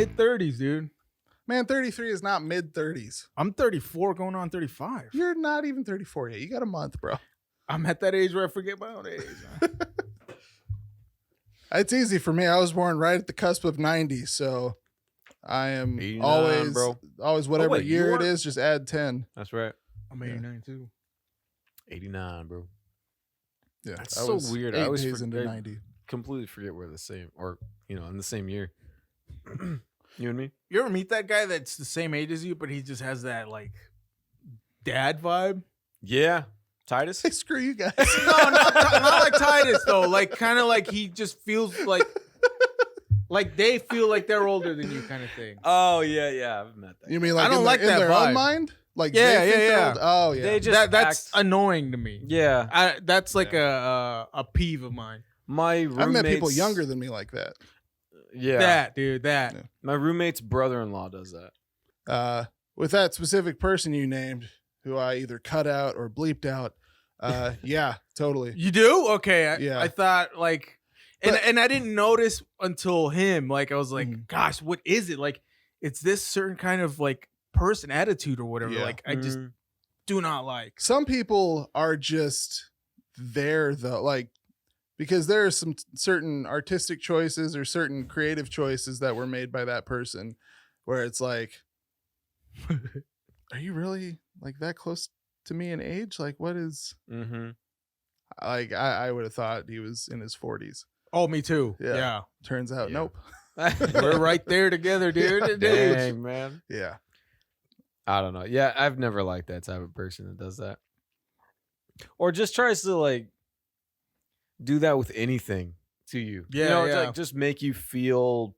mid-30s, dude. Man, 33 is not mid-30s. I'm 34 going on 35. You're not even 34 yet. You got a month, bro. I'm at that age where I forget my own age. It's easy for me. I was born right at the cusp of 90, so I am 89, always whatever wait, year you it are? is, just add 10. That's right. I'm 89 too. 89, bro. Yeah, That's I so was weird. 8 I always days into forget, 90. completely forget we're the same, or in the same year. You and me? You ever meet that guy that's the same age as you, but he just has that like dad vibe? Yeah, Titus. Hey, screw you guys. No, not like Titus though. Like kind of like he just feels like they feel like they're older than you, kind of thing. Oh yeah, I've met that. You mean like I don't in like their, that in their own vibe. mind? Like Yeah, they think they're yeah. old? Oh yeah. They just That's act- annoying to me. Yeah, That's like a peeve of mine. my roommate's, I've met people younger than me like that. Yeah, That dude, that. Yeah. my roommate's brother-in-law does that. With that specific person you named, who I either cut out or bleeped out, yeah, totally. You do? Okay. Yeah. I thought like, and I didn't notice until him. Like I was like, Mhm. gosh, what is it? Like it's this certain kind of like person attitude or whatever. Yeah. Like I just do not like. Some people are just there though, like because there are some certain artistic choices or certain creative choices that were made by that person where it's like, are you really like that close to me in age? Like what is like I would have thought he was in his 40s. Oh, me too. Yeah. Yeah. Turns out Yeah. nope. We're right there together, dude. Dude. Dang, man. Yeah. I don't know. Yeah, I've never liked that type of person that does that, or just tries to like do that with anything to you. Yeah, to, yeah. like just make you feel,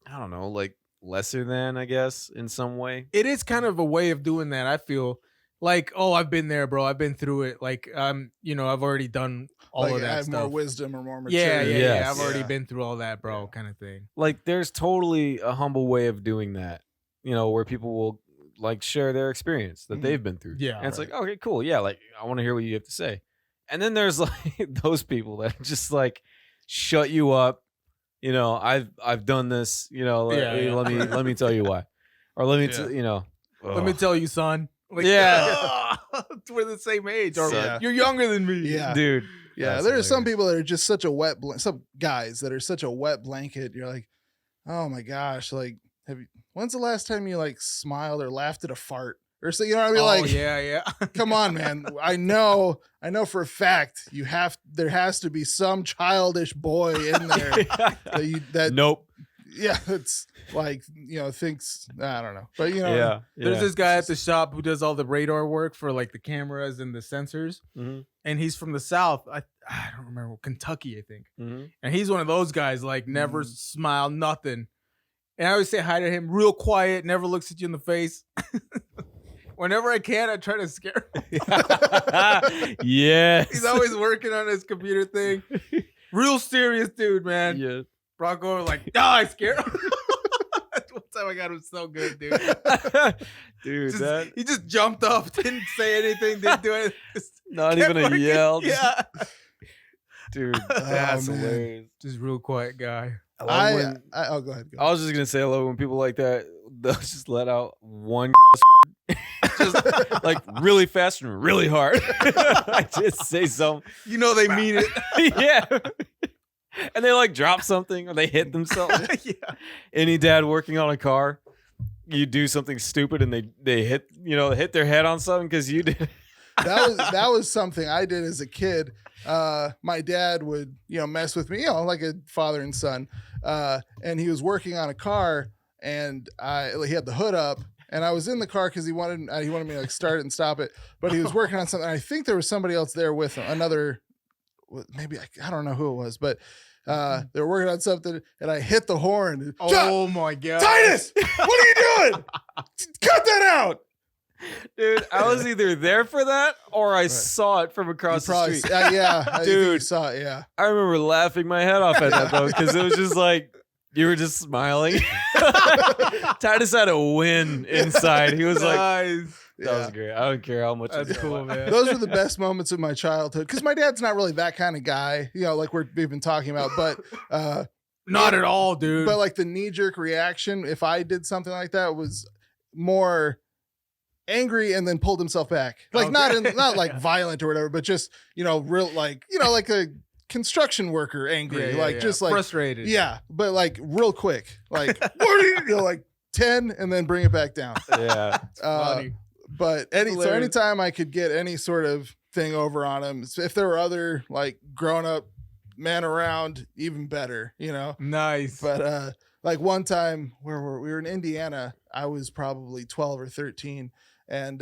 I don't know, like lesser than, I guess, in some way. It is kind of a way of doing that. I feel like, oh, I've been there, bro. I've been through it. Like, I've already done all Like of I that have stuff. more wisdom or more yeah, maturity. Yes. I've already Yeah. been through all that, bro, kind of thing. Like, there's totally a humble way of doing that. Where people will like share their experience that Mhm. they've been through. Yeah, and it's right. like, okay, cool, yeah. Like, I want to hear what you have to say. And then there's like those people that just like shut you up. I've done this. Yeah. Let me tell you why, or let me Yeah. Let me tell you, son. Like, Yeah. we're the same age, or Yeah. you're younger than me. Yeah. dude. Yeah, That's there are some hilarious. people that are just such a wet some guys that are such a wet blanket. You're like, oh my gosh, like when's the last time you like smiled or laughed at a fart or so? You know what I mean? Oh, Like, yeah. come on, man. I know for a fact there has to be some childish boy in there that Nope. yeah, it's like thinks I don't know, but Yeah. There's this guy at the shop who does all the radar work for like the cameras and the sensors, Mhm. and he's from the South. I don't remember, Kentucky, I think. Mhm. And he's one of those guys, like never smile, nothing. And I always say hi to him, real quiet, never looks at you in the face. Whenever I can, I try to scare him. Yes. He's always working on his computer thing. Real serious dude, man. Yeah. Brought over like, I scared him. One time I got him so good, dude. Dude, Just- he just jumped up, didn't say anything, didn't do anything. Just not kept even a working. yell. Yeah. Dude, that's man. hilarious. Just real quiet guy. I love when- oh go ahead. Go. I was just gonna say, I love when people like that, they'll just let out one just like really fast and really hard. I just say something. You know they mean it. Yeah. And they like drop something or they hit themselves. Yeah. Any dad working on a car, you do something stupid and they hit their head on something because you did. That was something I did as a kid. My dad would mess with me, like a father and son, and he was working on a car, and he had the hood up, and I was in the car because he wanted me to like start it and stop it, but he was working on something. I think there was somebody else there with him, another, maybe I don't know who it was, but they were working on something, and I hit the horn. Oh my god. Titus, what are you doing? Cut that out. Dude, I was either there for that or I Right. saw it from across the Probably, street. yeah, I think you Dude. saw it, yeah. I remember laughing my head off at that though, because it was just like you were just smiling. Titus had a win inside. He was like, Nice. "That was great. I don't care how much." That's it's cool, man. Those were the best moments of my childhood because my dad's not really that kind of guy, like we've been talking about. But Not at all, dude. But like the knee-jerk reaction, if I did something like that, was more angry and then pulled himself back. Like Okay. not like violent or whatever, but just, real like a construction worker angry. Just like frustrated. yeah, but like real quick. Like what are you like 10 and then bring it back down. Yeah. Funny. But anytime I could get any sort of thing over on him, if there were other like grown-up men around, even better, Nice. But like one time we were in Indiana, I was probably 12 or 13, and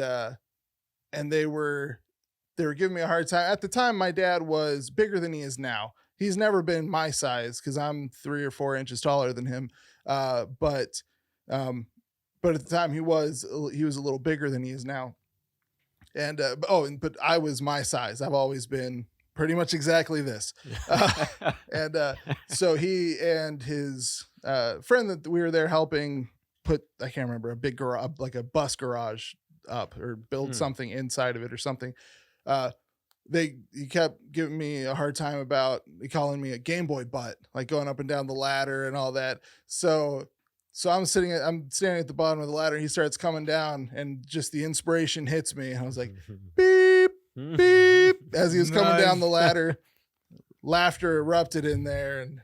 they were giving me a hard time. At the time, my dad was bigger than he is now. He's never been my size because I'm 3 or 4 inches taller than him. But at the time he was a little bigger than he is now. And but I was my size. I've always been pretty much exactly this. So he and his friend that we were there helping put, I can't remember, a big garage, like a bus garage up or build something inside of it or something. He kept giving me a hard time about calling me a Game Boy butt, like going up and down the ladder and all that. So I'm standing at the bottom of the ladder, and he starts coming down, and just the inspiration hits me. And I was like, beep, beep, as he was coming down the ladder. Laughter erupted in there, and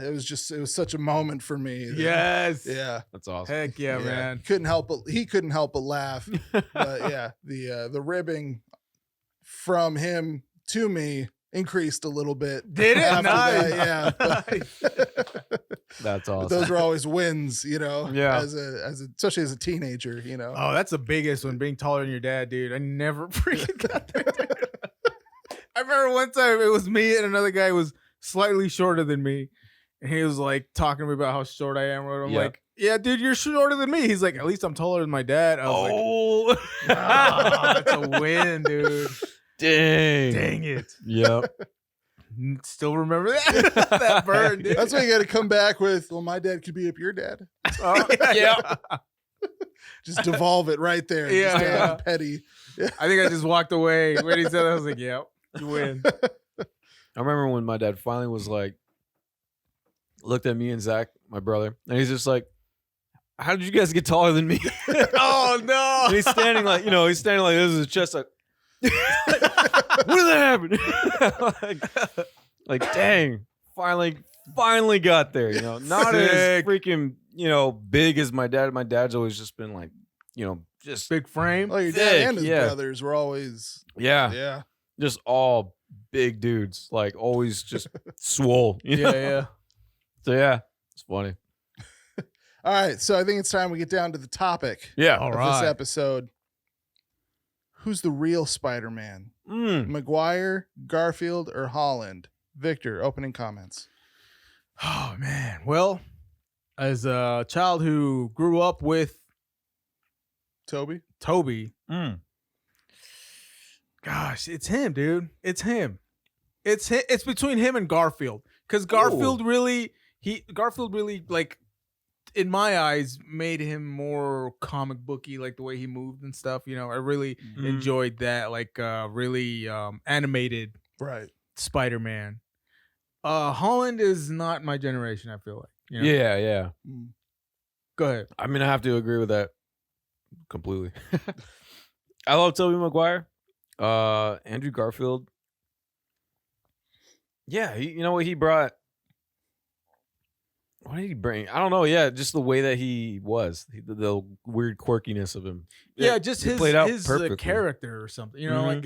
it was such a moment for me. Yes. Yeah. That's awesome. Heck yeah, man. He couldn't help but laugh. But yeah, the ribbing from him to me increased a little bit. Did it? after Nice. that, yeah. That's awesome. Those were always wins, Yeah. especially as a teenager, Oh, that's the biggest one, being taller than your dad, dude. I never freaking got that. I remember one time it was me and another guy who was slightly shorter than me. And he was like talking to me about how short I am. I'm like, yeah, dude, you're shorter than me. He's like, at least I'm taller than my dad. I was like, that's a win, dude. Dang it. Yep. Still remember that? That burn, dude. That's why you got to come back with, well, my dad could beat up your dad. Yeah. Just devolve it right there. Yeah, Just yeah. petty. I think I just walked away when he said that. I was like, yeah, you win. I remember when my dad finally was like, looked at me and Zach, my brother, and he's just like, how did you guys get taller than me? Oh, no. And he's standing like this is his chest like, what did that happen? like, dang, finally got there, not as Sick. freaking, big as my dad. My dad's always just been like, just Big frame. Well, your Thick, dad and his yeah. brothers were always, yeah, just all big dudes, like always just swole. Yeah. So yeah, it's funny. All right, so I think it's time we get down to the topic Yeah, All of right. this episode. Who's the real Spider-Man? Maguire, Garfield, or Holland? Victor, opening comments. Oh, man. Well, as a child who grew up with Toby? Toby, gosh, it's him, dude. It's him. It's between him and Garfield, because Garfield really, like, in my eyes, made him more comic booky, like the way he moved and stuff. I really enjoyed that, like really animated Right. Spider-Man. Holland is not my generation, I feel like. Yeah. Go ahead. I mean, I have to agree with that completely. I love Tobey Maguire. Andrew Garfield. Yeah, he brought. What did he bring? I don't know. Yeah, just the way that he was, the weird quirkiness of him. Yeah, just it his played out his perfectly. character or something. Like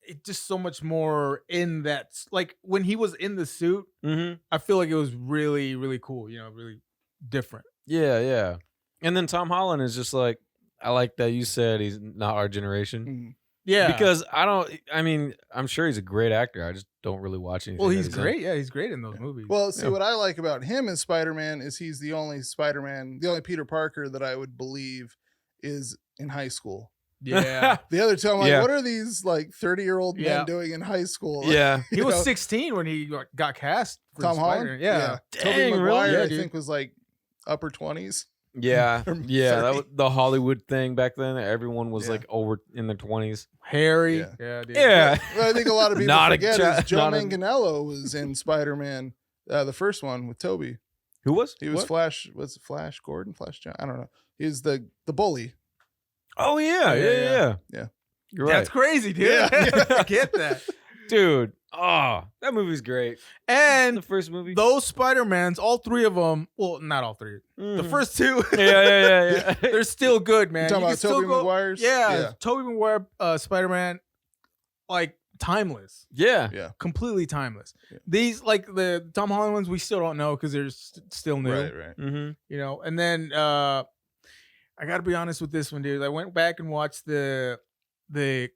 it just so much more in that. Like when he was in the suit, I feel like it was really, really cool. Really different. Yeah. And then Tom Holland is just like, I like that you said he's not our generation. Yeah, Because I'm sure he's a great actor. I just don't really watch anything. well, that he's in. great. Yeah, he's great in those movies. Well, see, what I like about him as Spider-Man is he's the only Spider-Man, the only Peter Parker that I would believe is in high school. yeah, The other two, I'm like, Yeah. what are these like 30-year-old men Yeah. doing in high school? Yeah. he was 16 when he got cast for Tom Spider-Man. Holland? Yeah. Tobey Dang, Maguire, really? Yeah, I dude. think, was like upper 20s. Yeah. Or Yeah. 30. That was the Hollywood thing back then. Everyone was Yeah. like over in their 20s. Harry. Yeah. Dude. Yeah. What I think a lot of people Not a forget cha- is Joe not a- Manganiello was in Spider-Man The first one with Toby. Who was? He was What? Flash. Was it Flash Gordon? Flash John? I don't know. He's the bully. Oh yeah. Yeah. You're right. That's crazy, dude. Yeah. I forget that. Dude. Oh, that movie's great. And The first movie. those Spider-Mans, all three of them, well, not all three. The Mhm. first two, Yeah. they're still good, man. You talking can about still Tobey go- Maguire's? Yeah, Tobey Maguire, Spider-Man, like timeless, Yeah. Yeah. completely timeless. Yeah. These, like the Tom Holland ones, we still don't know because they're still new. Right. Mm-hmm. You know, and then I got to be honest with this one, dude. I went back and watched the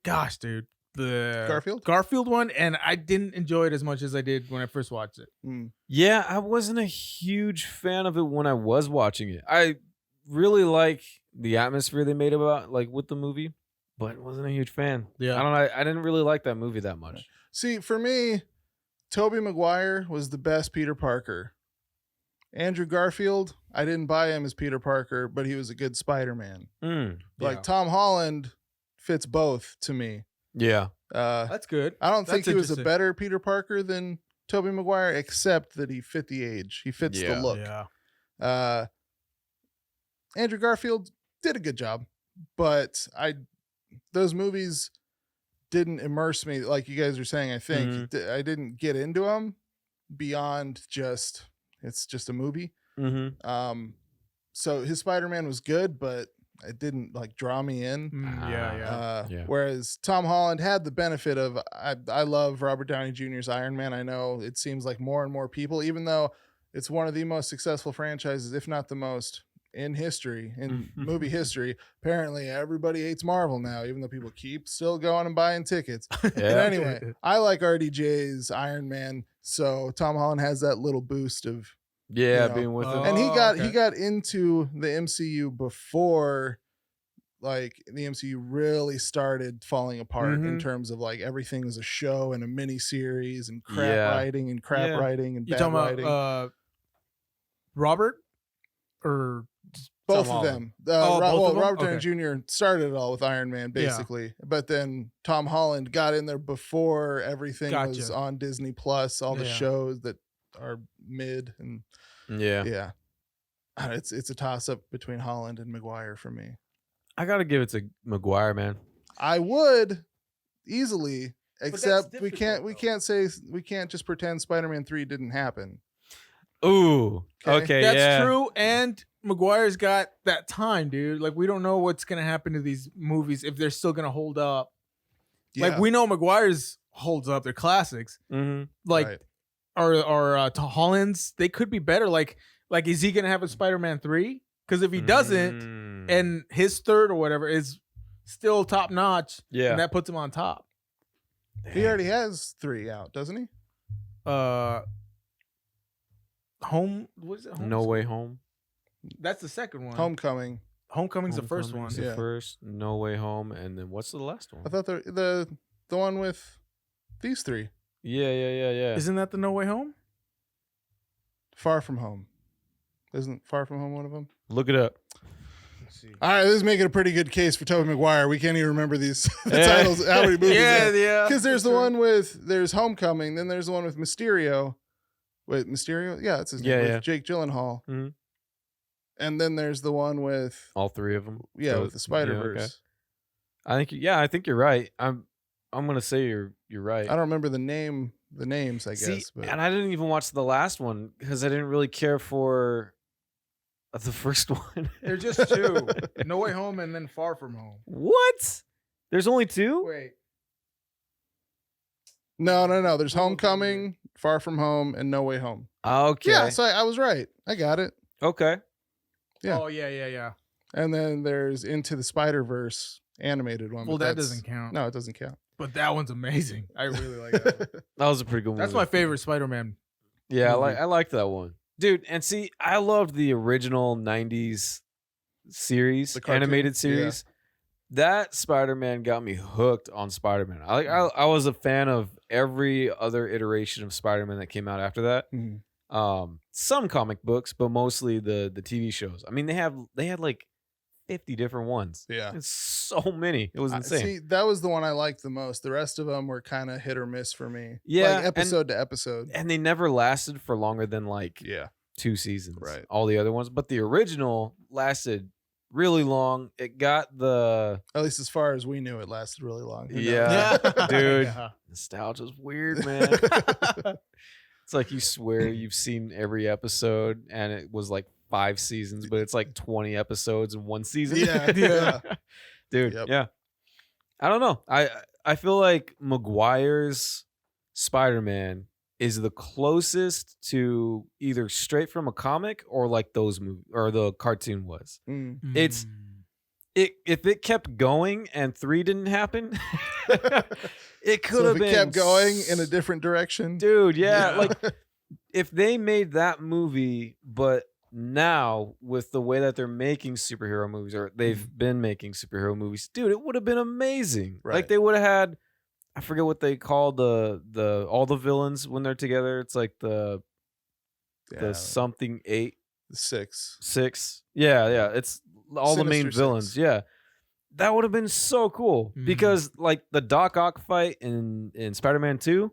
gosh, dude, the Garfield one, and I didn't enjoy it as much as I did when I first watched it. Mm. Yeah, I wasn't a huge fan of it when I was watching it. I really like the atmosphere they made about with the movie, but wasn't a huge fan. Yeah. I don't know. I didn't really like that movie that much. See, for me, Tobey Maguire was the best Peter Parker. Andrew Garfield, I didn't buy him as Peter Parker, but he was a good Spider-Man. Mm. Like Yeah. Tom Holland fits both to me. Yeah. That's good. I don't think That's he was a interesting. better Peter Parker than Tobey Maguire, except that he fit the age. He fits the Yeah. look. Yeah. Andrew Garfield did a good job, but those movies didn't immerse me like you guys are saying. I think I didn't get into them beyond just it's just a movie. Mm-hmm. So his Spider-Man was good, but it didn't draw me in. Yeah. Whereas Tom Holland had the benefit of I love Robert Downey Jr.'s Iron Man. I know it seems like more and more people, even though it's one of the most successful franchises, if not the most in history, in movie history. Apparently everybody hates Marvel now, even though people keep still going and buying tickets. But anyway, I like RDJ's Iron Man, so Tom Holland has that little boost of being with him. and he okay. got into the MCU before the MCU really started falling apart in terms of everything is a show and a mini series and crap writing and crap writing and You bad talking writing. about Robert or Both Tom of them. Oh, both of them? Robert Downey Okay. Jr. started it all with Iron Man, basically. But then Tom Holland got in there before everything was Gotcha. on Disney Plus, all the Yeah. shows that are mid and Yeah. It's a toss up between Holland and Maguire for me. I gotta give it to Maguire, man. I would easily, except we difficult, can't just pretend Spider-Man 3 didn't happen. Ooh. Okay. Okay. That's yeah. true. And Maguire's got that time, dude. We don't know what's gonna happen to these movies if they're still gonna hold up. Yeah. We know Maguire's holds up. They're classics. Mm-hmm. Right. Or to Holland's, they could be better. Is he gonna have a Spider-Man 3? Because if he doesn't, and his third or whatever is still top notch, yeah, and that puts him on top. He already has 3 out, doesn't he? Home. What is it? No Way Home. That's the second one. Homecoming. Homecoming's the first one. Homecoming's the first. No Way Home, and then what's the last one? I thought the one with these 3. Yeah. Isn't that the No Way Home? Far From Home. Isn't Far From Home one of them? Look it up. Let's see. All right, this is making a pretty good case for Tobey Maguire. We can't even remember these titles. How many movies? Yeah. Because there's there's Homecoming, then there's the one with Mysterio. Wait, Mysterio? Yeah, that's his name. With Jake Gyllenhaal. Mhm. And then there's the one with All 3 of them. with the Spider-Verse. I think you're right. I'm gonna say you're right. I don't remember the names, I guess. See, But and I didn't even watch the last one because I didn't really care for the first one. They're just 2. No Way Home and then Far From Home. What? There's only 2? Wait. No. There's Homecoming, Far From Home, and No Way Home. Okay. Yeah, so I was right. I got it. Okay. Yeah. Oh, yeah. And then there's Into the Spider-Verse animated one. Well, but that that's- doesn't count. No, it doesn't count. But that one's amazing. I really like that one. That was a pretty good one. That's my favorite Spider-Man. Yeah, movie. I liked that one. Dude, and see, I loved the original 90s series, The cartoon? animated series. That Spider-Man got me hooked on Spider-Man. I was a fan of every other iteration of Spider-Man that came out after that. Mhm. Some comic books, but mostly the TV shows. I mean, they had like 50 different ones. Yeah. It's so many. It was insane. See, that was the one I liked the most. The rest of them were kind of hit or miss for me. Yeah, like episode to episode. And they never lasted for longer than like Yeah. 2 seasons. Right. All the other ones, but the original lasted really long. It got the At least as far as we knew, it lasted really long. Who knows? yeah, dude. Yeah. Nostalgia's weird, man. It's like you swear you've seen every episode, and it was like 5 seasons, but it's like 20 episodes in one season. Yeah, yeah. Dude. Yep. Yeah. I don't know. I feel like Maguire's Spider-Man is the closest to either straight from a comic or like those movies or the cartoon was. Mm. It's if it kept going and 3 didn't happen, it could So have if been it kept going in a different direction. dude. Yeah, like if they made that movie, but now with the way that they're making superhero movies, or they've been making superhero movies, dude, it would have been amazing. Like Right. they would have had, I forget what they call the all the villains when they're together. It's like the something 8 6. 6. Yeah. It's all the main Sinister villains. Six. Yeah. That would have been so cool because like the Doc Ock fight in Spider-Man 2,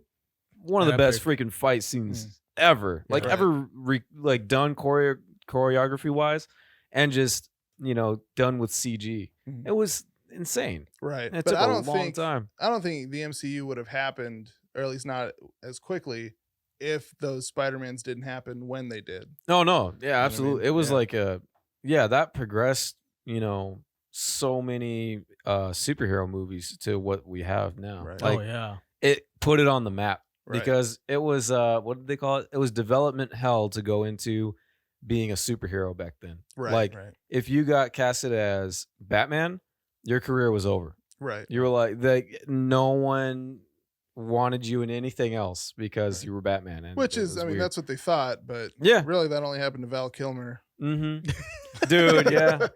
one of the best freaking fight scenes ever. Like Right. ever like done choreography wise, and just, you know, done with CG. Mhm. It was insane. Right. And it But took I a don't long think time. I don't think the MCU would have happened, or at least not as quickly, if those Spider-Mans didn't happen when they did. No. Yeah, what I mean? absolutely. It was Yeah. like that progressed, you know, so many superhero movies to what we have now. Right. Like yeah. it put it on the map Right. because it was what did they call it? It was development hell to go into being a superhero back then. Right. Like right. if you got casted as Batman, your career was over. Right. You were like no one wanted you in anything else because Right. you were Batman. And Which it is, was I mean, weird. that's what they thought, but Yeah. really that only happened to Val Kilmer. Mm-hmm. Dude, yeah.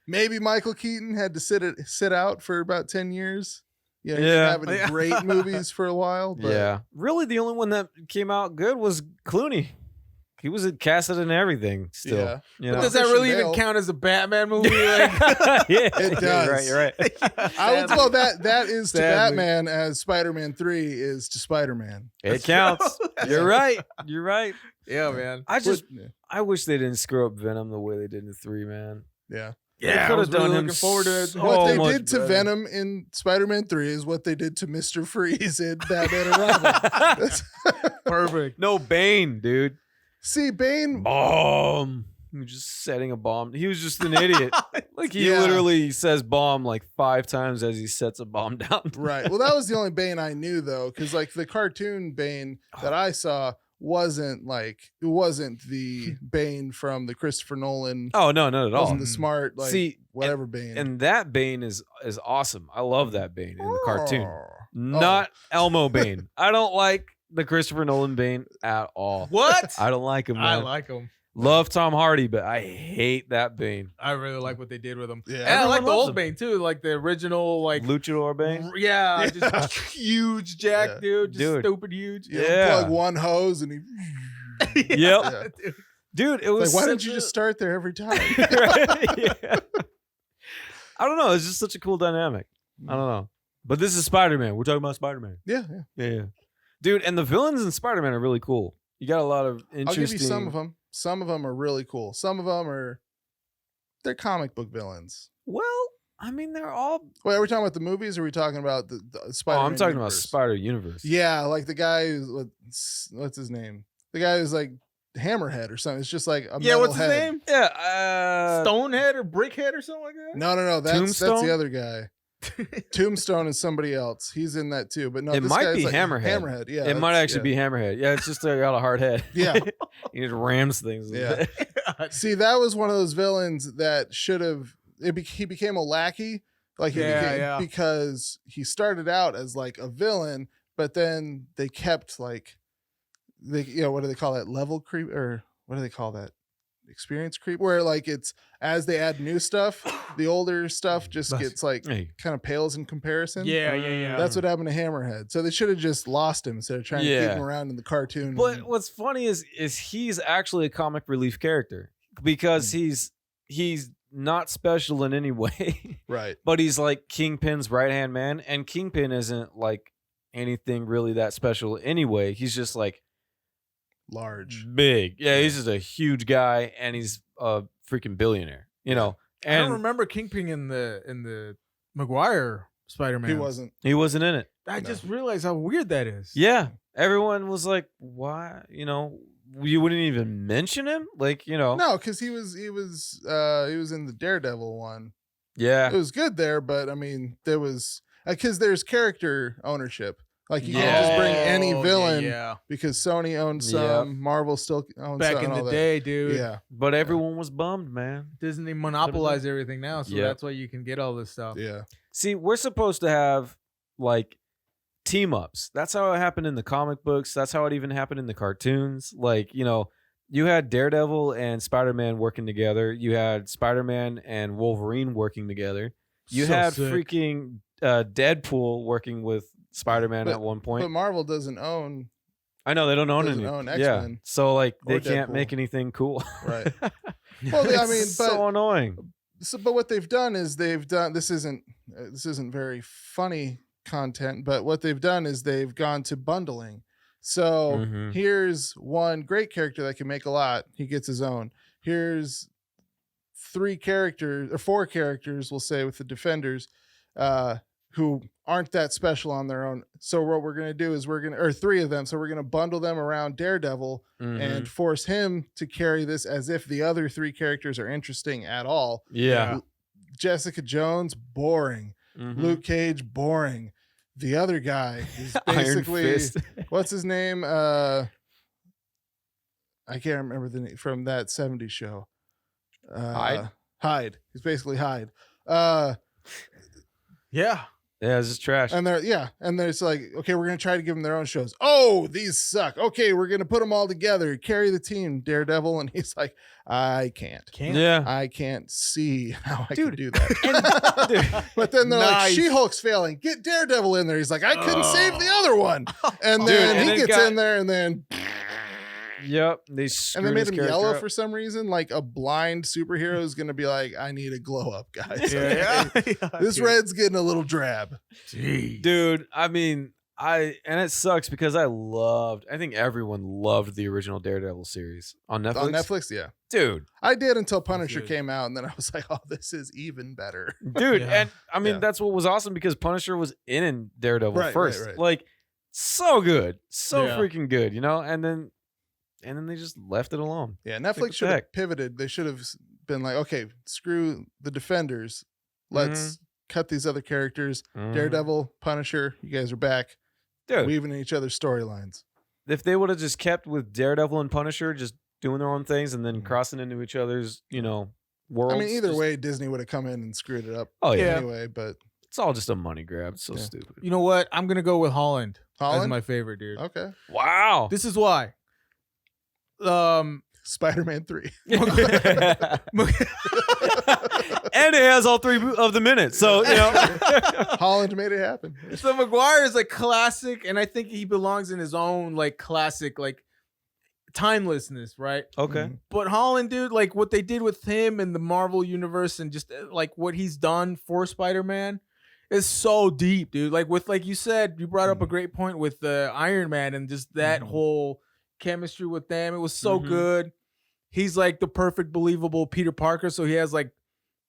Maybe Michael Keaton had to sit out for about 10 years. You know, he Yeah. didn't have any Yeah. great movies for a while. But Yeah. Really, the only one that came out good was Clooney. He was casted in everything still. Yeah. You But know? does that Christian really Bale. even count as a Batman movie? Like, Yeah, It does. You're right. I would go that is to Sadly. Batman as Spider-Man 3 is to Spider-Man. It counts. You're right. You're right. yeah, man. I wish they didn't screw up Venom the way they did in 3, man. Yeah. Yeah, could I was have done really him looking forward to it. so What they much did to better. Venom in Spider-Man 3 is what they did to Mr. Freeze in Batman and Robin. Perfect. No Bane, dude. See, Bane, Bomb. He was just setting a bomb. He was just an idiot. Like he Yeah. literally says bomb like 5 times as he sets a bomb down. right. Well, that was the only Bane I knew, though, because like the cartoon Bane that I saw wasn't the Bane from the Christopher Nolan. Oh no, not at all. Wasn't the smart, like, See, whatever Bane. and that Bane is awesome. I love that Bane in the cartoon. Oh. Not Elmo Bane. I don't like the Christopher Nolan Bane at all. What? I don't like him, I man. like him. Love Tom Hardy, but I hate that Bane. I really like what they did with him. Yeah. And I like Everyone the loves old him. Bane too, like the original, like Luchador Bane. yeah, Yeah. just huge Jack, Yeah. dude, just Dude. stupid huge. You Yeah. plug one hose and he. Yep. Yeah. dude. Dude, it was Like, why didn't such you a- just start there every time? Right? Yeah. I don't know. It's just such a cool dynamic. I don't know. But this is Spider-Man. We're talking about Spider-Man. Yeah. Yeah. Dude, and the villains in Spider-Man are really cool. You got a lot of I'll interesting. give you some of them. Some of them are really cool. Some of them they're comic book villains. Well, I mean, they're all. Wait, are we talking about the movies or are we talking about the Oh, Spider-Man I'm talking universe? about Spider Universe. Yeah, like the guy what's his name? The guy who's like Hammerhead or something. It's just like a Yeah, metal what's his head. name? Yeah. Stonehead or Brickhead or something like that? No. That's Tombstone? the other guy. Tombstone is somebody else. He's in that too. But no, It this might guy's be like Hammerhead. Hammerhead, yeah. It might that's- actually be Hammerhead. Yeah, it's just got a hard head. Yeah. He just rams things. Yeah. See, that was one of those villains that should have. He became a lackey, like Yeah. because he started out as like a villain, but then they kept like what do they call that, level creep, or what do they call that, experience creep, where like it's as they add new stuff, the older stuff just gets like Hey. kind of pales in comparison. Yeah. That's what happened to Hammerhead. So they should have just lost him instead of trying to keep Yeah. him around in the cartoon. But what's funny is he's actually a comic relief character because he's not special in any way. Right. But he's like Kingpin's right-hand man, and Kingpin isn't like anything really that special anyway. He's just like Large. big. Yeah, he's just a huge guy, and he's a freaking billionaire, you know. I And don't remember Kingpin in the Maguire Spider-Man. He wasn't. he wasn't in it. I just realized how weird that is. Yeah. Everyone was like, why? You know, you wouldn't even mention him? Like, you know. No, because he was in the Daredevil one. Yeah. It was good there, but I mean, there was because there's character ownership. Like you Yeah. can't just bring any Oh, villain Yeah. because Sony owns some, Marvel still owns Back some. in and all the that. day, dude. Yeah. But everyone was bummed, man. Disney monopolized everything now, so Yep. that's why you can get all this stuff. Yeah. See, we're supposed to have like team ups. That's how it happened in the comic books. That's how it even happened in the cartoons. Like, you know, you had Daredevil and Spider-Man working together. You had Spider-Man and Wolverine working together. You So had sick. freaking Deadpool working with Spider-Man at one point. But Marvel doesn't own. I know they don't own doesn't any. own Yeah, X-Men so like they or can't Deadpool. make anything cool. Right. Well, I It's mean, so but- annoying. So, but what they've done is this isn't very funny content, but what they've done is they've gone to bundling. So Mhm. here's one great character that can make a lot. He gets his own. Here's 4 characters, we'll say, with the Defenders, who aren't that special on their own. So what we're gonna do is or 3 of them. So we're gonna bundle them around Daredevil Mhm. and force him to carry this as if the other 3 characters are interesting at all. yeah. Jessica Jones, boring. Mhm. Luke Cage, boring. The other guy is Iron basically Fist. what's his name? I can't remember the name from that 70s show. Hyde? Hyde. He's basically Hyde. Yeah. Yeah, it's just trash. And there's like, okay, we're gonna try to give them their own shows. Oh, these suck. Okay, we're gonna put them all together, carry the team, Daredevil, and he's like, I can't. Yeah. I can't see how I Dude, can do that. Dude. But then they're like, Nice. She-Hulk's failing. Get Daredevil in there. He's like, I couldn't save the other one. And Dude, then and he then gets got- in there, and then Yep. They made his him character yellow up. for some reason. Like a blind superhero is gonna be like, I need a glow up, guys. Yeah. This Dude. red's getting a little drab. Jeez. Dude, I mean, and it sucks because I think everyone loved the original Daredevil series on Netflix. On Netflix, yeah. Dude, I did until Punisher good. came out, and then I was like, oh, this is even better. dude, Yeah. and I mean Yeah. that's what was awesome because Punisher was in Daredevil Right, first. right. Like so good. So Yeah. freaking good, you know? And then they just left it alone. Yeah, what Netflix the should heck? have pivoted. They should have been like, okay, screw the Defenders. Let's cut these other characters. Mhm. Daredevil, Punisher, you guys are back. Dude, Weaving in each other's storylines. if they would have just kept with Daredevil and Punisher just doing their own things and then Mhm. crossing into each other's, you know, worlds. I mean, either just- way, Disney would have come in and screwed it up Oh yeah. anyway, but It's all just a money grab. It's so Yeah. stupid. You know what? I'm gonna go with Holland as Holland? my favorite, dude. Okay. Wow. This is why. Spider-Man 3. And it has all 3 of the minutes. So, you know. Holland made it happen. So Maguire is like classic, and I think he belongs in his own like classic, like timelessness, right? Okay. Mhm. But Holland, dude, like what they did with him in the Marvel universe and just like what he's done for Spider-Man is so deep, dude. Like you said, you brought up a great point with the Iron Man and just that Mhm. whole chemistry with them. It was so Mhm. good. He's like the perfect, believable Peter Parker, so he has like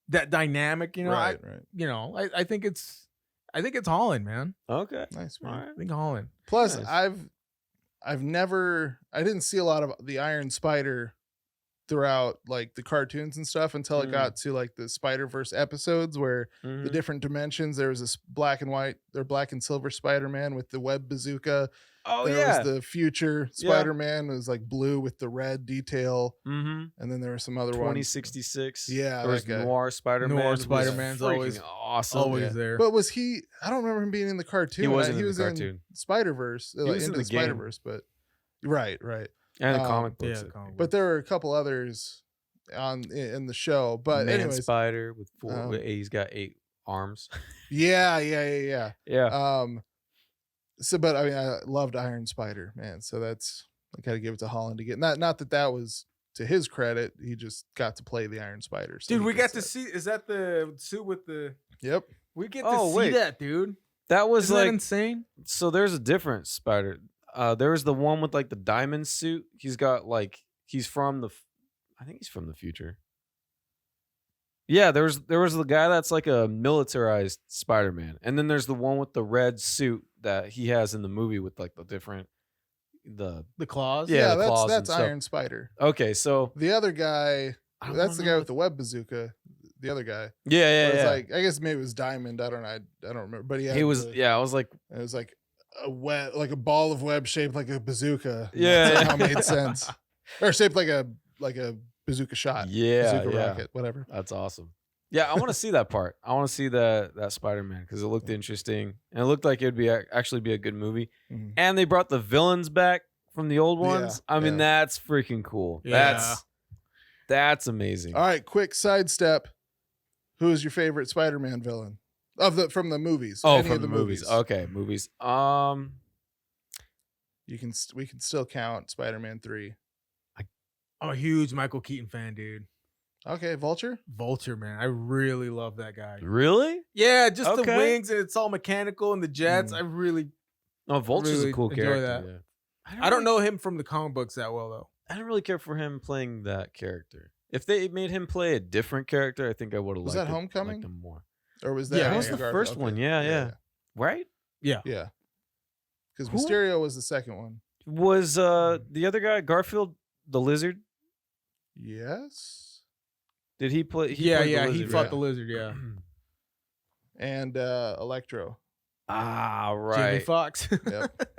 that dynamic, you know. Right. I think it's Holland, man. Okay. Nice, All man. right. I think Holland. Plus, Nice. I didn't see a lot of the Iron Spider throughout like the cartoons and stuff until it Mm. got to like the Spider-Verse episodes where the Mhm. different dimensions. There was this black and silver Spider-Man with the web bazooka. Oh, there yeah. was the future Yeah. Spider-Man. It was like blue with the red detail. Mm-hmm. And then there were some other ones. 2066. Yeah, There was that guy. Noir Spider-Man. Noir was Spider-Man's freaking always- awesome. Always yeah. there. But was he? I don't remember him being in the cartoon. He wasn't He in the was cartoon. Spider-Verse. Like, was in into the the game. Spider-Verse, but right. And the Um, comic books. yeah, comic But there were a couple others in the show. But Man anyways, Spider with 4. um, He's got 8 arms. yeah. Yeah. But I mean, I loved Iron Spider, man. So I got to give it to Holland again. Not that was to his credit, he just got to play the Iron Spider. So Dude, he we gets got to that. see. Is that the suit with the? Yep. We get Oh, to see wait. that, dude. That was Isn't like that insane? so. There's a different Spider. There was the one with like the diamond suit. He's got like he's from the. I think he's from the future. Yeah, there was the guy that's like a militarized Spider-Man, and then there's the one with the red suit that he has in the movie with like the different The claws. Yeah, the claws and that's stuff. Iron Spider. Okay, so The other guy, I don't that's the know guy what- with the web bazooka. The other guy. yeah, It was yeah. like, I guess maybe it was Diamond. I don't know. I don't remember. But He was I was like, It was like a web, like a ball of web shaped like a bazooka. Yeah. That somehow made sense. Or shaped like a bazooka shot. yeah, Bazooka yeah. rocket, whatever. That's awesome. Yeah, I want to see that part. I want to see that Spider-Man because it looked interesting and it looked like it would be actually be a good movie. Mhm. And they brought the villains back from the old Yeah, ones. I mean, yeah. that's freaking cool. Yeah. That's amazing. All right, quick sidestep. Who is your favorite Spider-Man villain from the movies? Oh, Any from of the movies. Okay, movies. We can still count Spider-Man 3. I'm a huge Michael Keaton fan, dude. Okay, Vulture. Vulture, man. I really love that guy. Really? Yeah, just the Okay. wings and it's all mechanical and the jets. Mm. I really, Oh, Vulture's Really a cool enjoy character. that. Yeah. I don't know him from the comic books that well though. I don't really care for him playing that character. If they made him play a different character, I think I would have Was liked that it- Homecoming? liked him more. Or was that? Yeah, That was yeah. the Andrew Garfield? first one. Yeah. Right? Yeah. Yeah. Because Who- Mysterio was the second one. Was the other guy Garfield the lizard? Yes. Did he play? Yeah, played the yeah. He lizard, fought right? the lizard. Yeah. And Electro. Ah, Jimmy right. Fox. Yep.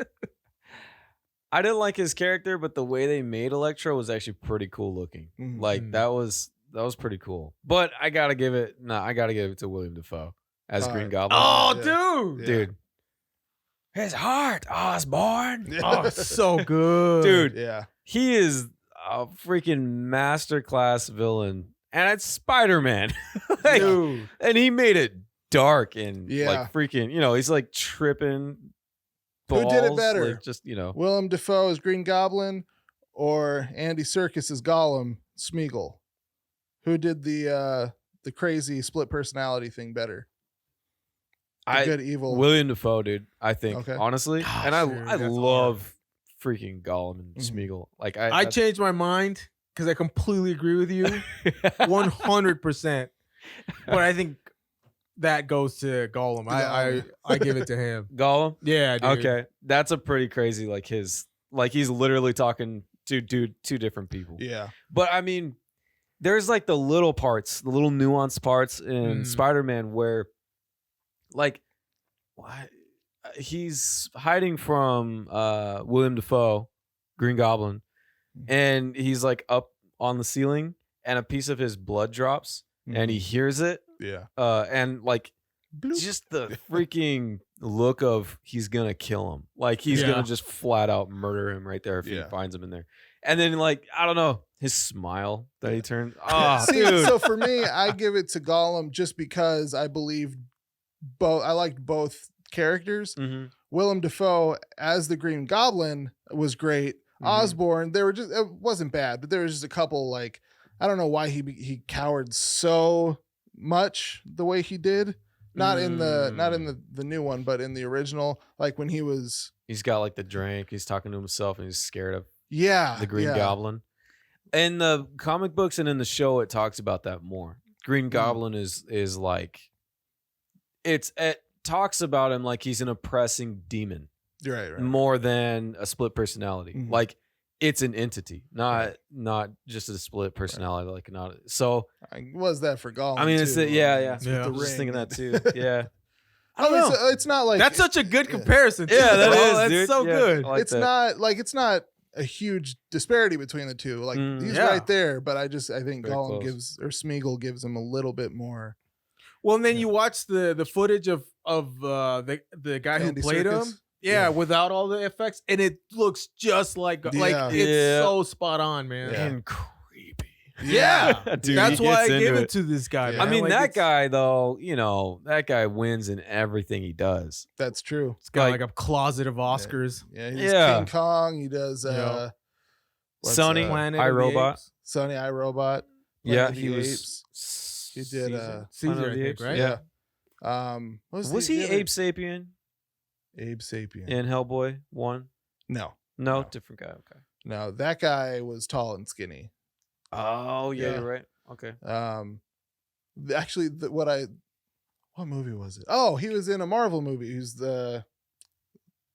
I didn't like his character, but the way they made Electro was actually pretty cool looking. Mhm. Like that was pretty cool. But I gotta give it to William Dafoe as All Green right. Goblin. Oh, Yeah. dude. Yeah. Dude, his heart, Osborn. Oh, so good, Dude, Yeah. he is a freaking masterclass villain, and it's Spider-Man. Like, Dude. and he made it dark and Yeah. like freaking, he's like tripping. Who did it balls, better? like, just Willem Dafoe as Green Goblin or Andy Serkis as Gollum, Smeagol? Who did the crazy split personality thing better? The good evil. William Dafoe, dude. I think Okay. honestly, Gosh, and I dude, I that's love freaking Gollum and Mhm. Smeagol. Like I that's- changed my mind because I completely agree with you, 100%. But I think that goes to Gollum. I give it to him. Gollum. Yeah, dude. Okay, that's a pretty crazy. Like he's literally talking to two different people. Yeah. But I mean, there's like the little parts, the little nuanced parts in Mm. Spider-Man where, like, why he's hiding from William Dafoe, Green Goblin, and he's like up on the ceiling, and a piece of his blood drops, and he hears it, Yeah. and like Bloop. just the freaking look of he's gonna kill him, like he's Yeah. gonna just flat out murder him right there if he Yeah. finds him in there, and then like I don't know his smile that he Yeah. turned. Oh, See, dude. so for me, I give it to Gollum just because I believe I liked both characters. Mhm. Willem Dafoe as the Green Goblin was great. Mhm. Osborn, it wasn't bad, but there was just a couple like I don't know why he cowered so much the way he did. Not in the new one, but in the original, like when he was He's got like the drink. He's talking to himself, and he's scared of the the Green Goblin. In the comic books and in the show, it talks about that more. Green Goblin is like it talks about him like he's an oppressing demon Right. more than a split personality. Mhm. Like it's an entity, not just a split personality. Like not so. Was that for Gollum? I mean, it's too, yeah. with Yeah. the I was just ring. thinking that too. Yeah. I Oh, don't know. it's not like That's such a good comparison. too, Yeah, that bro. is, That's dude. so Yeah, good. I like it's that. not a huge disparity between the two. Like he's Yeah. right there, but I think Very Gollum close. Smeagol gives him a little bit more. Well, and then Yeah. you watch the footage of the guy who Andy played Serkis? him. Yeah, without all the effects, and it looks just like Yeah. it's Yeah. so spot on, man. Yeah. And creepy. Yeah, Dude, that's he why I gets give into it to this guy. Yeah. Man. I mean, Like, that it's- guy though, that guy wins in everything he does. That's true. It's got like- like a closet of Oscars. Yeah, he does Yeah. King Kong. He does Yeah. Sonny, Planet of the iRobot. Apes. Sonny iRobot. Yeah, Planet of he the was. Apes. He did, Planet Caesar, of I the think, Apes, right? Yeah. What Was the he other- Abe Sapien Abe Sapien? in Hellboy 1? No, No, No. different guy. Okay. no, that guy was tall and skinny. Oh yeah, Yeah. you're right. Okay. Actually, what movie was it? Oh, he was in a Marvel movie. He was the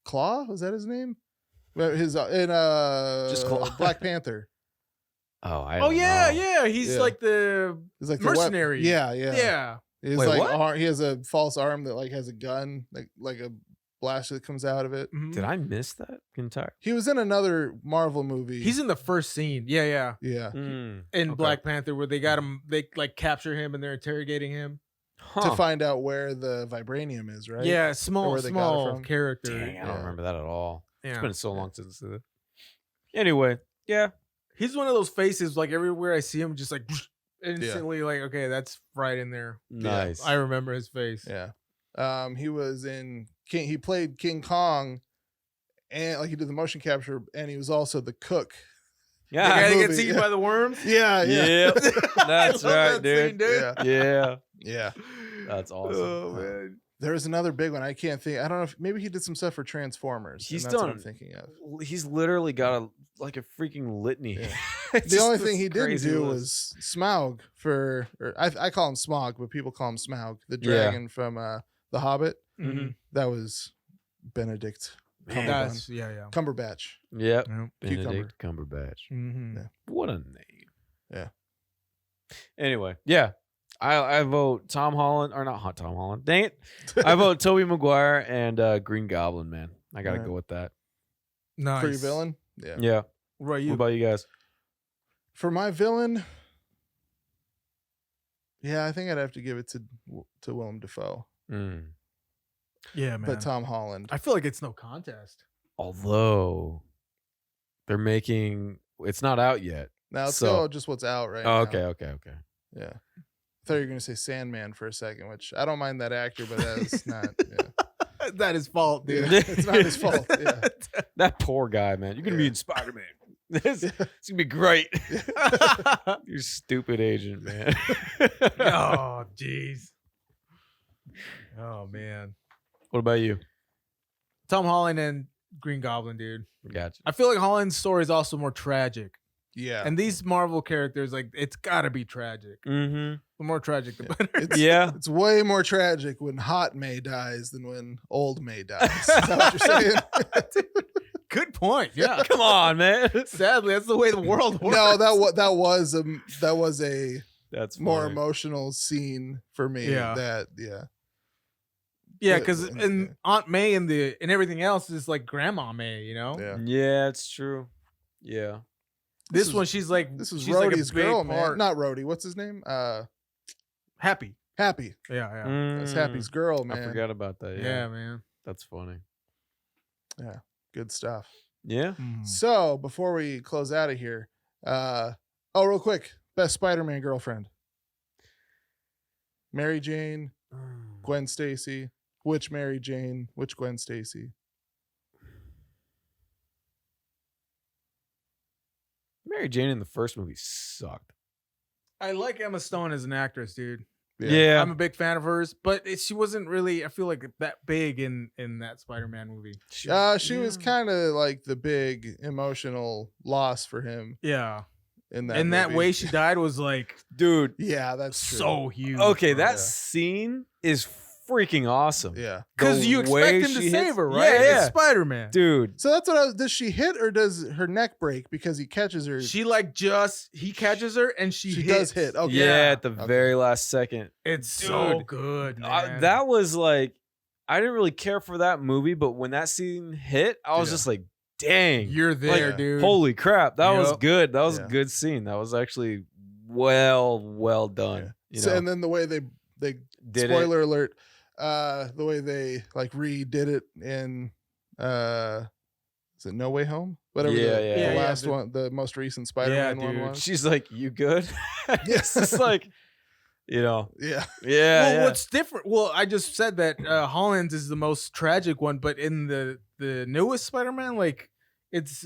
Claw. Was that his name? Well, his in Just Claw. Black Panther. Oh, I. Oh don't yeah, know. yeah. He's Yeah. like the He's like mercenary. Yeah. yeah. He's Wait, like what? he has a false arm that like has a gun, like a blast that comes out of it. Mhm. Did I miss that entire? He was in another Marvel movie. He's in the first scene. Yeah. yeah. Mm, In okay. Black Panther, where they got him, they like capture him and they're interrogating him. Huh. To find out where the vibranium is, right? Yeah, Or small where they got it small from. character. Dang, I don't Yeah. remember that at all. Yeah. It's been so long since. Anyway, yeah. He's one of those faces. Like everywhere I see him, just like instantly, like okay, that's right in there. Nice. I remember his face. Yeah. He was in King. He played King Kong, and like he did the motion capture, and he was also the cook. The guy that movie, gets eaten yeah. by the worms. Yeah, yeah, Yep. That's I love right, that dude. scene, yeah, Yeah. yeah. That's awesome. Oh man. There was another big one. I can't think. I don't know if maybe he did some stuff for Transformers. He's and that's what done- I'm thinking of. He's literally got a freaking litany. Yeah. It's The just only this thing he didn't crazy do list. was Smaug I call him Smaug, but people call him Smaug, the Yeah. dragon from The Hobbit. Mhm. That was Benedict Man, That's yeah. Cumberbatch. Yep. Yeah. Benedict Cumberbatch. Mhm. Yeah. What a name. Yeah. Anyway, yeah. I vote Tom Holland, or not Tom Holland. Dang it. I vote Tobey Maguire and Green Goblin, man. I got to Alright. go with that. Nice. For your villain? Yeah. Yeah. What about What you? about you guys? For my villain, yeah, I think I'd have to give it to Willem Dafoe. Mm. Yeah, man. But Tom Holland. I feel like it's no contest. Although they're making, it's not out yet. Now let's So- go just what's out right Oh, now. okay. Yeah. I thought you were going to say Sandman for a second, which I don't mind that actor, but that's not. Yeah. That is fault, dude. Yeah. It's not his fault. Yeah. That poor guy, man. You're going to be Yeah. in Spider-Man. It's going to be great. You stupid agent, man. Oh, jeez. Oh man. What about you? Tom Holland and Green Goblin, dude. Gotcha. I feel like Holland's story is also more tragic. Yeah. And these Marvel characters, like, it's gotta be tragic. Mm-hmm. The more tragic, the Yeah. better. It's, Yeah. It's way more tragic when Hot May dies than when Old May dies. Is that what you're saying? Good point. Yeah. Come on, man. Sadly, that's the way the world works. No, that was a That's more funny. emotional scene for me. Yeah. Yeah. because and Aunt May and everything else is like Grandma May, you know. Yeah. Yeah, it's true. Yeah. This This one, was- she's like This was she's like a Rhodey's big girl, part. man. Not Rhodey. What's his name? Happy. Happy. Yeah. That's Mm, Happy's girl, I man. forgot about that. Yeah, Yeah. man. That's funny. Good stuff. Yeah. Mhm. So before we close out of here, real quick, best Spider-Man girlfriend. Mary Jane, Gwen Stacy. Which Mary Jane? Which Gwen Stacy? Mary Jane in the first movie sucked. I like Emma Stone as an actress, dude. Yeah. I'm a big fan of hers, but she wasn't really, I feel like, that big in that Spider-Man movie. She was kind of like the big emotional loss for him Yeah. in that. And that movie. way she died was like Dude. Yeah, that's true. so huge. Okay, bro. that Yeah. scene is freaking awesome. Yeah. Because The you way expect him to she save hits- her, right? Yeah, yeah. It's Spider-Man. Dude. So that's what does she hit or does her neck break because he catches her? She he catches her and she does hits. hit. Okay. Yeah, at the Okay. very last second. It's so Dude. good, man. That was like, I didn't really care for that movie, but when that scene hit, I was Yeah. just like, dang. You're there, Like, dude. Holy crap. That was Yep. good. That was Yeah. a good scene. That was actually well done. Yeah. You So, know, and then the way they did spoiler alert, the way they like redid it in is it No Way Home? Whatever Yeah, the, yeah. the Yeah, yeah, last one, the most recent Spider-Man one dude. was. She's like, you good? It's just like, you know, Yeah. yeah. Well, yeah. what's different? Well, I just said that Holland's is the most tragic one, but in the newest Spider-Man, like it's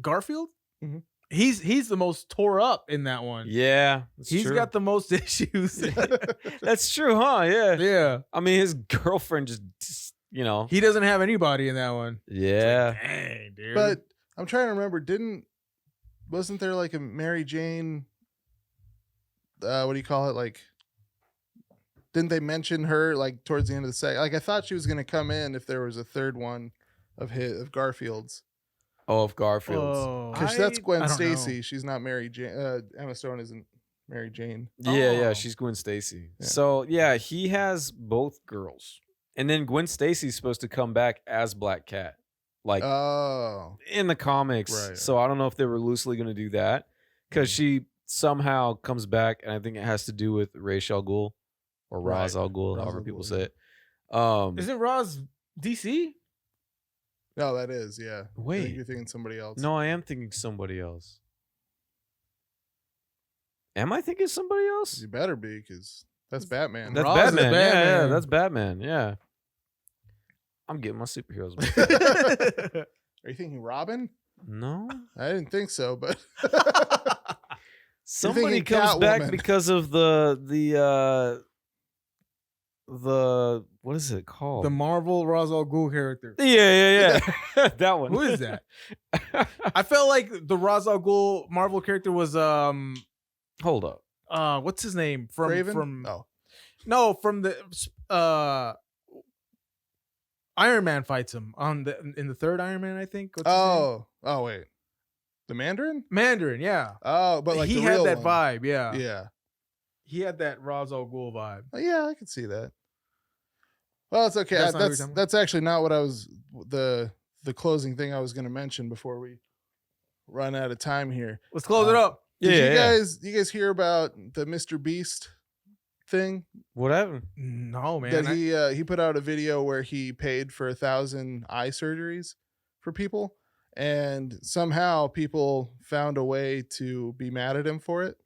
Garfield. Mhm. He's the most tore up in that one. Yeah, He's got the most issues. That's true, huh? Yeah. Yeah. I mean, his girlfriend just He doesn't have anybody in that one. Yeah. Like, dang, dude. But I'm trying to remember. Wasn't there like a Mary Jane? What do you call it? Like, didn't they mention her like towards the end of the set? Like, I thought she was going to come in if there was a third one of Garfield's. Oh, of Garfield's. Because that's Gwen I don't know. Stacy. She's not Mary Jane. Emma Stone isn't Mary Jane. Yeah, Oh. she's Gwen Stacy. Yeah. So yeah, he has both girls, and then Gwen Stacy's supposed to come back as Black Cat, like in the comics. Right. So I don't know if they were loosely going to do that because she somehow comes back, and I think it has to do with Ra's al Ghul or Ra's al Ghul, Ra's however al people Ghul, say it. Isn't Roz DC? No, that is, yeah. I Wait. think you're thinking somebody else. No, I am thinking somebody else. Am I thinking somebody else? You better be, because that's Batman. That's Ra's is Batman. Yeah, Batman. that's Batman. Yeah. I'm getting my superheroes. Are you thinking Robin? No. I didn't think so, but Somebody thinking comes back Catwoman. because of the what is it called? The Marvel Ra's al Ghul character. yeah. That one. Who is that? I felt like the Ra's al Ghul Marvel character was Hold up. what's his name from Raven? no from the Iron Man fights him in the third Iron Man, I think. What's his name? Oh, wait. The Mandarin? Mandarin, yeah. Oh, but like he the had real that one. vibe, yeah. Yeah. He had that Ra's al Ghul vibe. Oh, yeah, I can see that. Well, it's okay. That's not what you're talking about? That's actually not what I was the closing thing I was going to mention before we run out of time here. Let's close it up. Did you guys hear about the MrBeast thing? Whatever. No, man. That he put out a video where he paid for 1,000 eye surgeries for people, and somehow people found a way to be mad at him for it.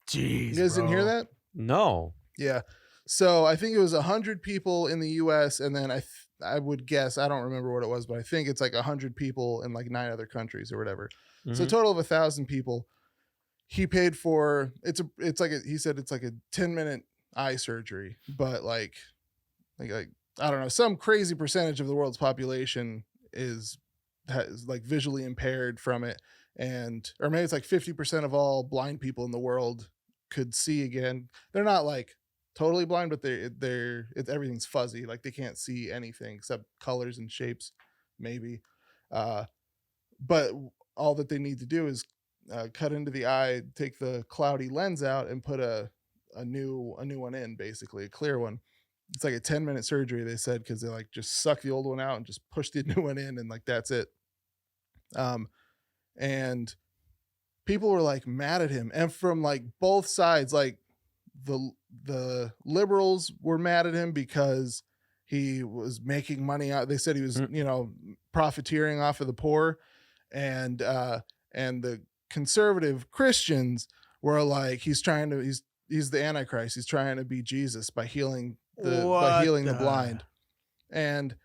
Jeez, You guys didn't hear that? No. Yeah. So I think it was 100 people in the U.S. and then I would guess, I don't remember what it was, but I think it's like 100 people in like 9 other countries or whatever. So a Mhm. total of 1,000 people. He paid for he said it's like a 10-minute eye surgery, but like I don't know, some crazy percentage of the world's population has like visually impaired from it, or maybe it's like 50% of all blind people in the world could see again. They're not like totally blind, but everything's fuzzy, like they can't see anything except colors and shapes maybe, but all that they need to do is cut into the eye, take the cloudy lens out, and put a new one in, basically a clear one. It's like a 10-minute surgery, they said, because they like just suck the old one out and just push the new one in, and like that's it. And people were like mad at him, and from like both sides, like the liberals were mad at him because he was making money out. They said he was, profiteering off of the poor, and the conservative Christians were like, he's the Antichrist. He's trying to be Jesus by healing the blind. And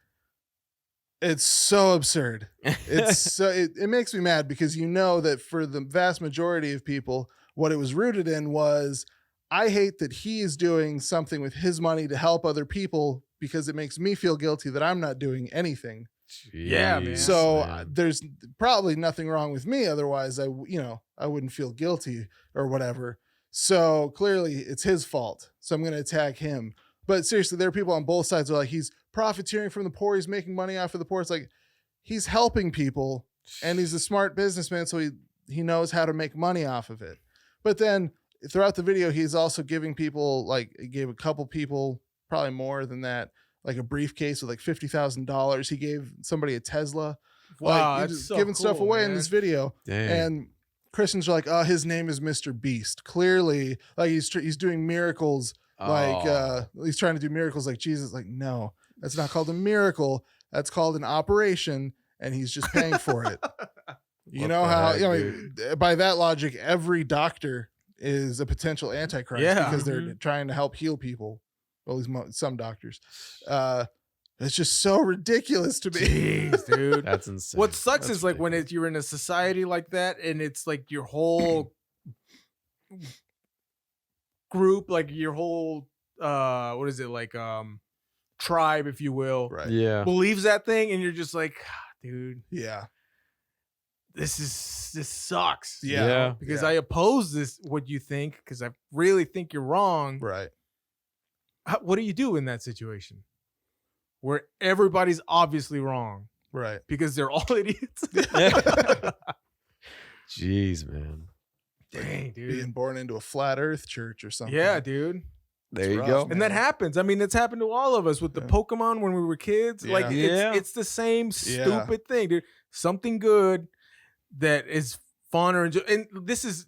it's so absurd. It makes me mad because that for the vast majority of people, what it was rooted in was, I hate that he is doing something with his money to help other people because it makes me feel guilty that I'm not doing anything. Yeah, man. So there's probably nothing wrong with me. Otherwise, I wouldn't feel guilty or whatever. So clearly it's his fault. So I'm going to attack him. But seriously, there are people on both sides who are like, he's profiteering from the poor. He's making money off of the poor. It's like, he's helping people and he's a smart businessman. So he knows how to make money off of it. But then throughout the video, he's also giving people, like, he gave a couple people, probably more than that, like a briefcase with like $50,000. He gave somebody a Tesla. Wow, like, that's he's so giving stuff cool, away man. in this video. Dang. And Christians are like, oh, his name is MrBeast. Clearly, like he's doing miracles. Like he's trying to do miracles like Jesus. Like, no, that's not called a miracle. That's called an operation, and he's just paying for it. You know how? By that logic, every doctor is a potential antichrist because they're trying to help heal people. Well, at least some doctors, It's just so ridiculous to me. Jeez, dude. That's insane. What sucks That's is like when ridiculous. you're in a society like that and it's like your whole group, like your whole what is it, like tribe, if you will, Right. Yeah. believes that thing, and you're just like, dude, Yeah. this sucks. Yeah. Yeah. Because Yeah. I oppose this what you think, because I really think you're wrong. Right. What do you do in that situation where everybody's obviously wrong Right. because they're all idiots? Jeez, man. Dang, dude. Being born into a flat Earth church or something. Yeah, dude. There It's you rough, go. man. And that happens. I mean, it's happened to all of us with the Yeah. Pokemon when we were kids. Like, Yeah. it's the same Yeah. stupid thing, dude. Something good that is fun or enjoy. And this is,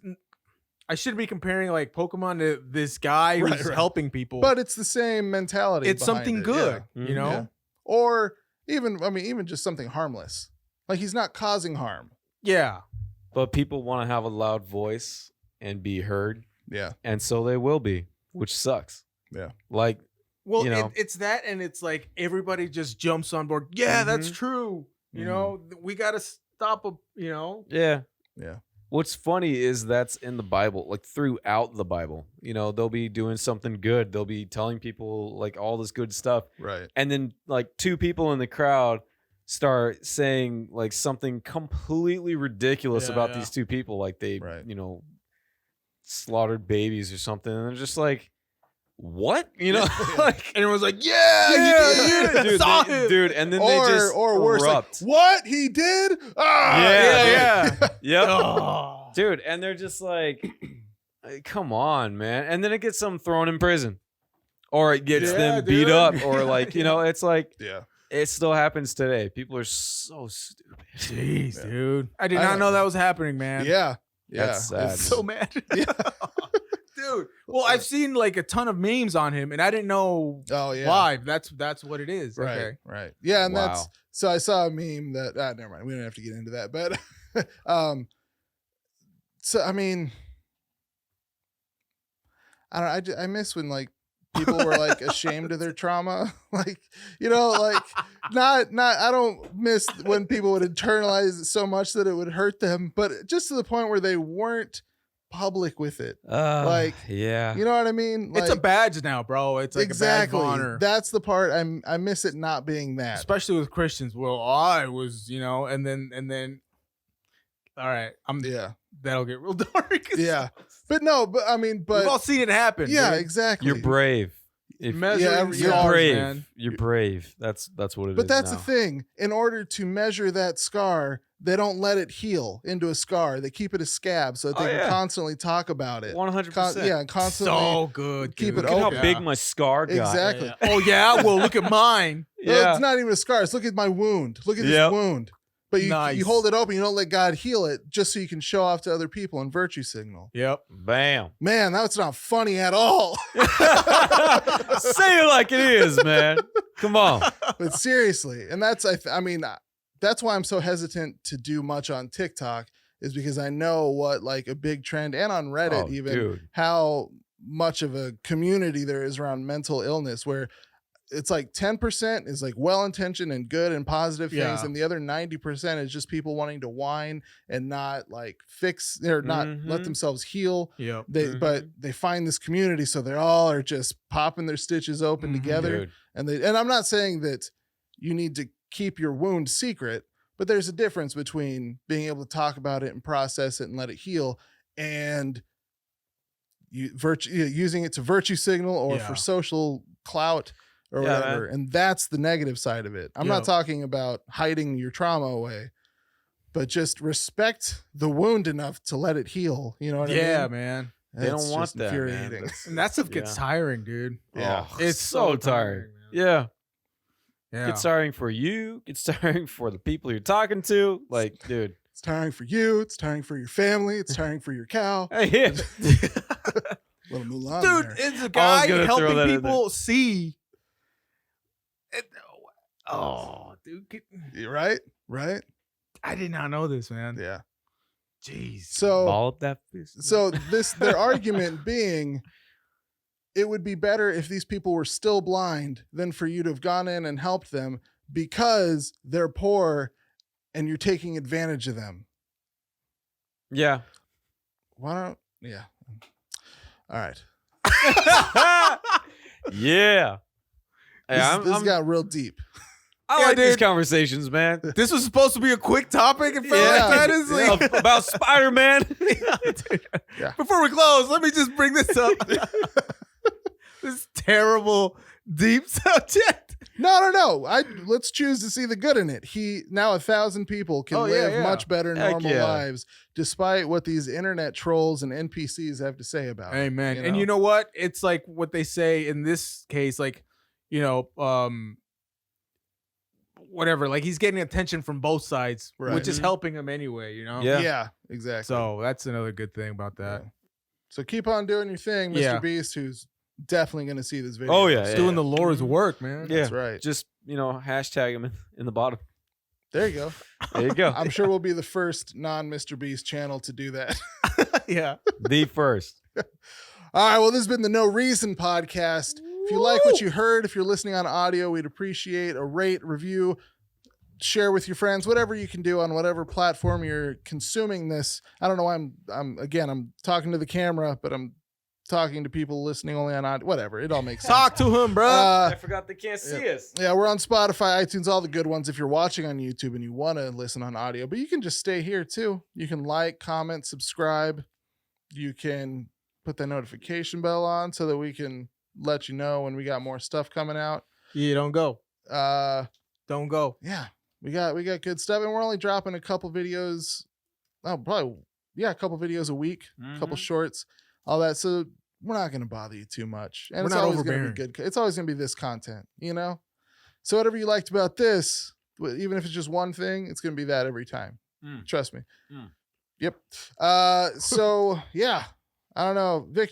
I should be comparing like Pokemon to this guy who's Right, right. helping people. But it's the same mentality. it's behind something it, good, yeah. you know? Yeah. Or even just something harmless. Like he's not causing harm. Yeah. But people want to have a loud voice and be heard, Yeah. and so they will be, which sucks. Yeah. Like, Well, You know. it's that, and it's like everybody just jumps on board. Yeah, that's Mhm. true. You Mhm. know, we got to stop you know? yeah. Yeah. What's funny is that's in the Bible, like throughout the Bible. You know, they'll be doing something good. They'll be telling people like all this good stuff. Right. And then like two people in the crowd start saying like something completely ridiculous Yeah, about yeah. these two people. Like they, Right. you know, slaughtered babies or something. And they're just like, what? You know, like, And everyone's like, yeah, dude, saw they- him. dude. And then they just or worse, like, erupt. what he did? Ah, Yeah, Yep. Oh. Dude, and they're just like, come on, man. And then it gets them thrown in prison. Or it gets Yeah, them beat dude. up. Or like, you know, it's like, Yeah. it still happens today. People are so stupid. Jeez, Yeah. dude. I did I not know. know that was happening, man. Yeah. Yeah. That's sad. I'm so mad. Yeah. Dude. Well, I've seen like a ton of memes on him, and I didn't know Oh yeah. why. That's what it is. Right. Okay. Right. Yeah, and that's Wow. so I saw a meme that never mind. We don't have to get into that, but so I mean, I don't know. I miss when like people were like ashamed of their trauma, like you know, like not. I don't miss when people would internalize it so much that it would hurt them, but just to the point where they weren't public with it. Like, yeah. You know what I mean? It's a Like, badge now, bro. It's like exactly. a badge of honor. That's the part I miss it not being that. Especially with Christians. Well, I was, you know, and then all right, Yeah. that'll get real dark. Yeah. But no, but I mean, We've all but seen it happen. yeah, dude. exactly. You're brave. If Measuring Yeah, you're scars, brave, man. you're brave. That's what it is. But that's now. the thing. In order to measure that scar, they don't let it heal into a scar. They keep it a scab so that they Oh, can yeah. constantly talk about it. 100%. Yeah, and constantly. So good. Keep dude. it Look at how open. big my scar got. Exactly. Yeah. Oh yeah. Well, look at mine. No, Yeah. it's not even a scar. It's look at my wound. Look at this Yep. wound. But you Nice. hold it open. You don't let God heal it just so you can show off to other people and virtue signal. Yep. Bam. Man, that's not funny at all. Say it like it is, man. Come on. But seriously, and that's I mean that's why I'm so hesitant to do much on TikTok is because I know what like a big trend and on Reddit Oh, even dude. how much of a community there is around mental illness where it's like 10% is like well-intentioned and good and positive things Yeah. and the other 90% is just people wanting to whine and not like fix or not let Mhm. themselves heal. Yep. But they find this community so they all are just popping their stitches open Mhm. together. Dude. And I'm not saying that you need to keep your wound secret, but there's a difference between being able to talk about it and process it and let it heal and using it to virtue signal or Yeah. for social clout or Yeah, whatever. And that's the negative side of it. I'm Yeah. not talking about hiding your trauma away, but just respect the wound enough to let it heal. You know what I mean? Yeah, man. They don't It's want just that, man. infuriating. That's- And that stuff gets Yeah. tiring, dude. Yeah. Oh, It's so so tiring. tiring, man. Yeah. Yeah. It's tiring for you. It's tiring for the people you're talking to. Like, dude. It's tiring for you. It's tiring for your family. It's tiring for your cow. Hey, yeah. Little Mulan Dude, there. it's a I was guy gonna throw helping that in people see. Dude, You right? Right? I did not know this, man. Yeah. Jeez. So Ball up that fist. their argument being it would be better if these people were still blind than for you to have gone in and helped them because they're poor and you're taking advantage of them. Yeah. Why don't, yeah. All right. Yeah. Hey, This got real deep. I like these conversations, man. This was supposed to be a quick topic. It felt Yeah. like that is like About Spider-Man. Yeah. Before we close, let me just bring this up. This terrible, deep subject. No. Let's choose to see the good in it. Now 1,000 people can live much better Heck normal yeah. lives despite what these internet trolls and NPCs have to say about it. Amen. you And know? you know what? It's like what they say in this case, like, you know, whatever. Like he's getting attention from both sides, Right. which is helping him anyway, you know? Yeah. Yeah, exactly. So that's another good thing about that. Yeah. So keep on doing your thing, Mr. Yeah. Beast, who's definitely going to see this video. Oh, yeah, It's doing the Lord's work, man. Yeah. That's right. Just, hashtag him in the bottom. There you go. There you go. I'm sure we'll be the first non-Mr. Beast channel to do that. Yeah. The first. All right. Well, this has been the No Reason podcast. If you like what you heard, if you're listening on audio, we'd appreciate a rate, review, share with your friends, whatever you can do on whatever platform you're consuming this. I don't know why I'm talking to the camera, but I'm talking to people listening only on audio. Whatever. It all makes sense. Talk to him, bro. I forgot they can't see us. Yeah, we're on Spotify, iTunes, all the good ones if you're watching on YouTube and you want to listen on audio, but you can just stay here too. You can like, comment, subscribe. You can put the notification bell on so that we can let you know when we got more stuff coming out. Yeah, don't go. Don't go. Yeah, we got good stuff, and we're only dropping a couple videos. Oh, probably a couple videos a week, a couple shorts, all that. So we're not going to bother you too much, and We're it's not always going to overbearing. be good. It's always going to be this content, you know. So whatever you liked about this, even if it's just one thing, it's going to be that every time. Trust me. Mm. Yep. So yeah, I don't know, Vic.